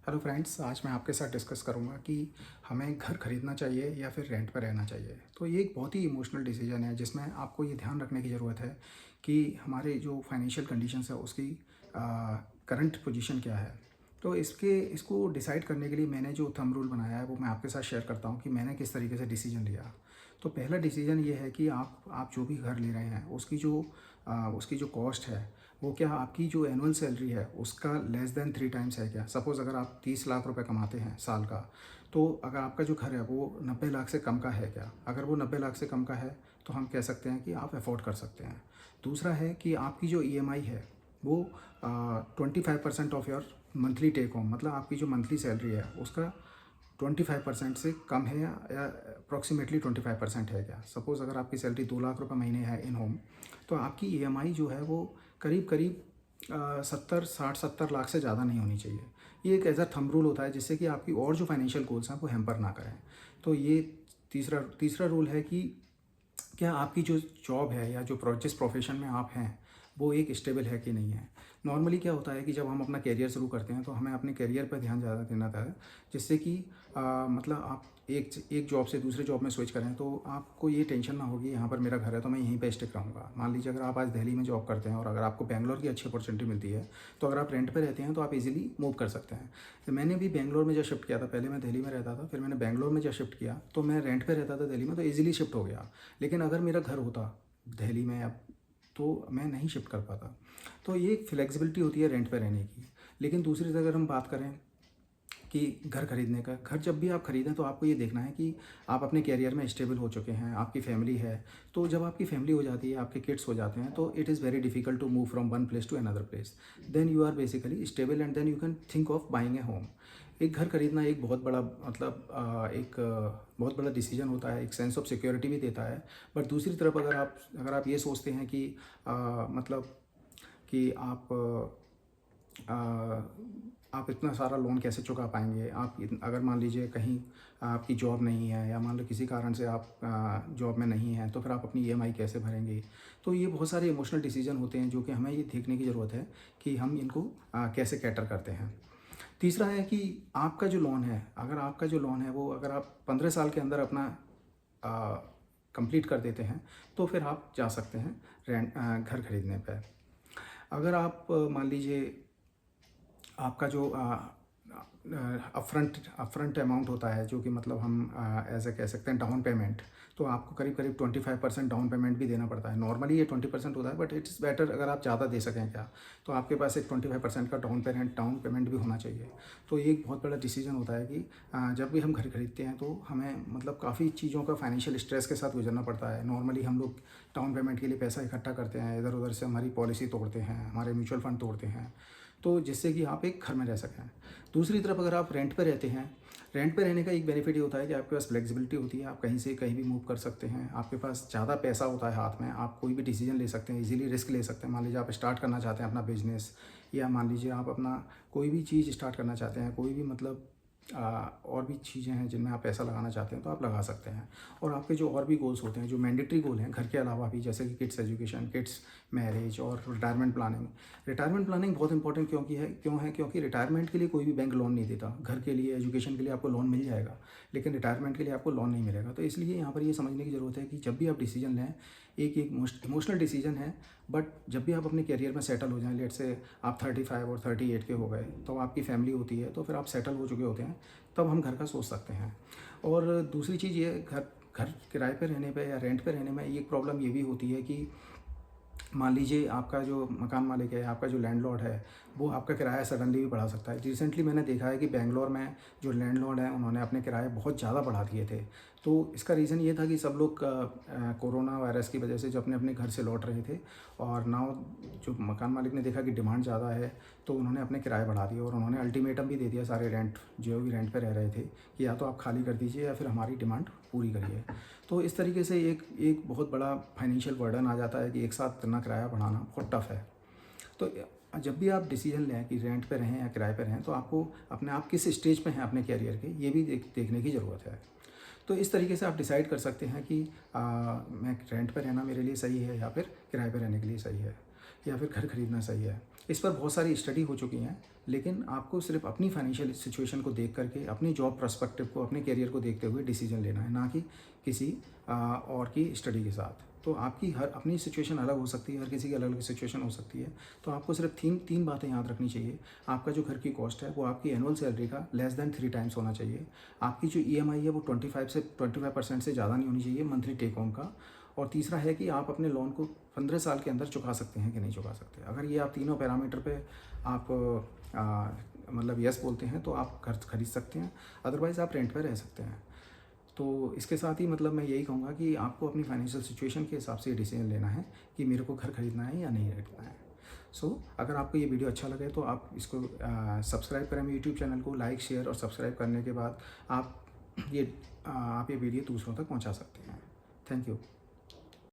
Hello friends, आज मैं आपके साथ डिस्कस करूंगा कि हमें घर खरीदना चाहिए या फिर रेंट पर रहना चाहिए। तो ये एक बहुत ही इमोशनल डिसीजन है जिसमें आपको ये ध्यान रखने की ज़रूरत है कि हमारे जो फाइनेंशियल कंडीशंस है उसकी करंट पोजीशन क्या है। तो इसको डिसाइड करने के लिए मैंने जो थंब रूल बनाया है वो मैं आपके साथ शेयर करता हूँ कि मैंने किस तरीके से डिसीजन लिया। तो पहला डिसीजन ये है कि आप जो भी घर ले रहे हैं उसकी जो कॉस्ट है वो क्या आपकी जो एनुअल सैलरी है उसका लेस देन 3 टाइम्स है क्या। सपोज़ अगर आप 30 लाख रुपए कमाते हैं साल का, तो अगर आपका जो घर है वो 90 लाख से कम का है क्या। अगर वो 90 लाख से कम का है तो हम कह सकते हैं कि आप अफोर्ड कर सकते हैं। दूसरा है कि आपकी जो ईएमआई है वो 25% of your monthly take home, मतलब आपकी जो मंथली सैलरी है उसका 25% से कम है या अप्रॉक्सीमेटली 25% है क्या। सपोज़ अगर आपकी सैलरी 2 लाख रुपए महीने है इन होम, तो आपकी ईएमआई जो है वो करीब करीब 70 लाख से ज़्यादा नहीं होनी चाहिए। ये एक एज अ थंब रूल होता है जिससे कि आपकी और जो फाइनेंशियल गोल्स हैं वो हैम्पर ना करें। तो ये तीसरा तीसरा रूल है कि क्या आपकी जो जॉब है या जिस प्रोफेशन में आप हैं वो एक स्टेबल है कि नहीं है। नॉर्मली क्या होता है कि जब हम अपना करियर शुरू करते हैं तो हमें अपने करियर पर ध्यान ज़्यादा देना था, जिससे कि मतलब आप एक जॉब से दूसरे जॉब में स्विच करें तो आपको ये टेंशन ना होगी यहाँ पर मेरा घर है तो मैं यहीं पे स्टिक रहूँगा। मान लीजिए अगर आप आज दिल्ली में जॉब करते हैं और अगर आपको बैंगलोर की अच्छी अपॉर्चुनिटी मिलती है तो अगर आप रेंट पे रहते हैं तो आप इजीली मूव कर सकते हैं। तो मैंने भी बैंगलोर में जब शिफ्ट किया था, पहले मैं दिल्ली में रहता था, फिर मैंने बैंगलोर में जब शिफ्ट किया तो मैं रेंट पे रहता था दिल्ली में तो ईजिली शिफ्ट हो गया। लेकिन अगर मेरा घर होता दिल्ली में अब तो मैं नहीं शिफ्ट कर पाता। तो ये एक फ्लेक्सिबिलिटी होती है रेंट पे रहने की। लेकिन दूसरी तरफ अगर हम बात करें कि घर खरीदने का, घर जब भी आप खरीदें तो आपको ये देखना है कि आप अपने करियर में स्टेबल हो चुके हैं, आपकी फैमिली है। तो जब आपकी फैमिली हो जाती है, आपके किड्स हो जाते हैं, तो it is very difficult to move from one place to another place. Then you are basically stable and then you can think of buying a home. एक घर खरीदना एक बहुत बड़ा मतलब बहुत बड़ा डिसीजन होता है, एक सेंस ऑफ सिक्योरिटी भी देता है। बट दूसरी तरफ अगर आप ये सोचते हैं कि मतलब कि आ, आप इतना सारा लोन कैसे चुका पाएंगे। अगर मान लीजिए कहीं आपकी जॉब नहीं है या मान लो किसी कारण से आप जॉब में नहीं हैं तो फिर आप अपनी ईएमआई कैसे भरेंगे। तो ये बहुत सारे इमोशनल डिसीजन होते हैं जो कि हमें ये देखने की ज़रूरत है कि हम इनको कैसे कैटर करते हैं। तीसरा है कि आपका जो लोन है, अगर आपका जो लोन है वो अगर आप 15 साल के अंदर अपना कंप्लीट कर देते हैं तो फिर आप जा सकते हैं घर खरीदने पर। अगर आप मान लीजिए आपका जो अपफ्रंट अमाउंट होता है जो कि मतलब हम ऐसे कह सकते हैं डाउन पेमेंट, तो आपको करीब करीब 25% डाउन पेमेंट भी देना पड़ता है। नॉर्मली ये 20% होता है बट इट्स बेटर अगर आप ज़्यादा दे सकें क्या, तो आपके पास एक 25% का डाउन पेमेंट भी होना चाहिए। तो ये एक बहुत बड़ा डिसीजन होता है कि जब भी हम घर खरीदते हैं तो हमें मतलब काफ़ी चीज़ों का फाइनेंशियल स्ट्रेस के साथ गुजरना पड़ता है। नॉर्मली हम लोग डाउन पेमेंट के लिए पैसा इकट्ठा करते हैं, इधर उधर से हमारी पॉलिसी तोड़ते हैं, हमारे म्यूचुअल फंड तोड़ते हैं, तो जिससे कि आप एक घर में रह सकें। दूसरी तरफ अगर आप रेंट पर रहते हैं, रेंट पर रहने का एक बेनिफिट ये होता है कि आपके पास फ्लेक्सिबिलिटी होती है, आप कहीं से कहीं भी मूव कर सकते हैं, आपके पास ज़्यादा पैसा होता है हाथ में, आप कोई भी डिसीजन ले सकते हैं, इजीली रिस्क ले सकते हैं। मान लीजिए आप स्टार्ट करना चाहते हैं अपना बिजनेस, या मान लीजिए आप अपना कोई भी चीज़ स्टार्ट करना चाहते हैं, कोई भी मतलब और भी चीज़ें हैं जिनमें आप पैसा लगाना चाहते हैं तो आप लगा सकते हैं। और आपके जो और भी गोल्स होते हैं जो मैंडेटरी गोल हैं घर के अलावा भी, जैसे कि किड्स एजुकेशन, किड्स मैरिज और रिटायरमेंट प्लानिंग। रिटायरमेंट प्लानिंग बहुत इंपॉर्टेंट क्यों है क्योंकि रिटायरमेंट के लिए कोई भी बैंक लोन नहीं देता। घर के लिए, एजुकेशन के लिए आपको लोन मिल जाएगा, लेकिन रिटायरमेंट के लिए आपको लोन नहीं मिलेगा। तो इसलिए यहाँ पर ये समझने की ज़रूरत है कि जब भी आप डिसीजन लें, एक एक इमोशनल डिसीजन है, बट जब भी आप अपने करियर में सेटल हो जाएं, लेट से आप 35 और 38 के हो गए तो आपकी फैमिली होती है, तो फिर आप सेटल हो चुके होते हैं, तब हम घर का सोच सकते हैं। और दूसरी चीज़ ये, घर घर किराए पे रहने पे या रेंट पे रहने में एक प्रॉब्लम ये भी होती है कि मान लीजिए आपका जो मकान मालिक है, आपका जो लैंडलॉर्ड है, वो आपका किराया सडनली भी बढ़ा सकता है। रिसेंटली मैंने देखा है कि बेंगलोर में जो लैंडलॉर्ड हैं उन्होंने अपने किराए बहुत ज़्यादा बढ़ा दिए थे। तो इसका रीज़न ये था कि सब लोग कोरोना वायरस की वजह से जो अपने अपने घर से लौट रहे थे, और नाउ जो मकान मालिक ने देखा कि डिमांड ज़्यादा है तो उन्होंने अपने किराए बढ़ा दिए, और उन्होंने अल्टीमेटम भी दे दिया सारे जो भी रेंट पर रह रहे थे कि या तो आप खाली कर दीजिए या फिर हमारी डिमांड पूरी करिए। तो इस तरीके से एक एक बहुत बड़ा फाइनेंशियल बर्डन आ जाता है कि एक साथ इतना किराया बढ़ाना बहुत टफ है। तो जब भी आप डिसीजन लें कि रेंट पे रहें या किराए पे रहें, तो आपको अपने आप किस स्टेज पे हैं अपने कैरियर के, ये भी देखने की ज़रूरत है। तो इस तरीके से आप डिसाइड कर सकते हैं कि मैं रेंट पे रहना मेरे लिए सही है या फिर किराए पे रहने के लिए सही है, या फिर घर खरीदना सही है। इस पर बहुत सारी स्टडी हो चुकी हैं, लेकिन आपको सिर्फ अपनी फाइनेंशियल सिचुएशन को देख करके, अपनी जॉब पर्सपेक्टिव को, अपने करियर को देखते हुए डिसीजन लेना है, ना कि किसी और की स्टडी के साथ। तो आपकी हर अपनी सिचुएशन अलग हो सकती है, हर किसी की अलग अलग सिचुएशन हो सकती है। तो आपको सिर्फ तीन बातें याद रखनी चाहिए। आपका जो घर की कॉस्ट है वो आपकी एनुअल सैलरी का लेस दैन 3 टाइम्स होना चाहिए। आपकी जो ईएमआई है वो 25% से ज़्यादा नहीं होनी चाहिए मंथली टेक होम का। और तीसरा है कि आप अपने लोन को 15 साल के अंदर चुका सकते हैं कि नहीं चुका सकते। अगर ये आप तीनों पैरामीटर पे आप मतलब यस बोलते हैं तो आप घर खरीद सकते हैं, अदरवाइज़ आप रेंट पे रह सकते हैं। तो इसके साथ ही मतलब मैं यही कहूँगा कि आपको अपनी फाइनेंशियल सिचुएशन के हिसाब से डिसीजन लेना है कि मेरे को घर खरीदना है या नहीं खरीदना है। अगर आपको ये वीडियो अच्छा लगे तो आप इसको सब्सक्राइब करें मेरे यूट्यूब चैनल को, लाइक शेयर और सब्सक्राइब करने के बाद आप ये वीडियो दूसरों तक पहुँचा सकते हैं। Thank you.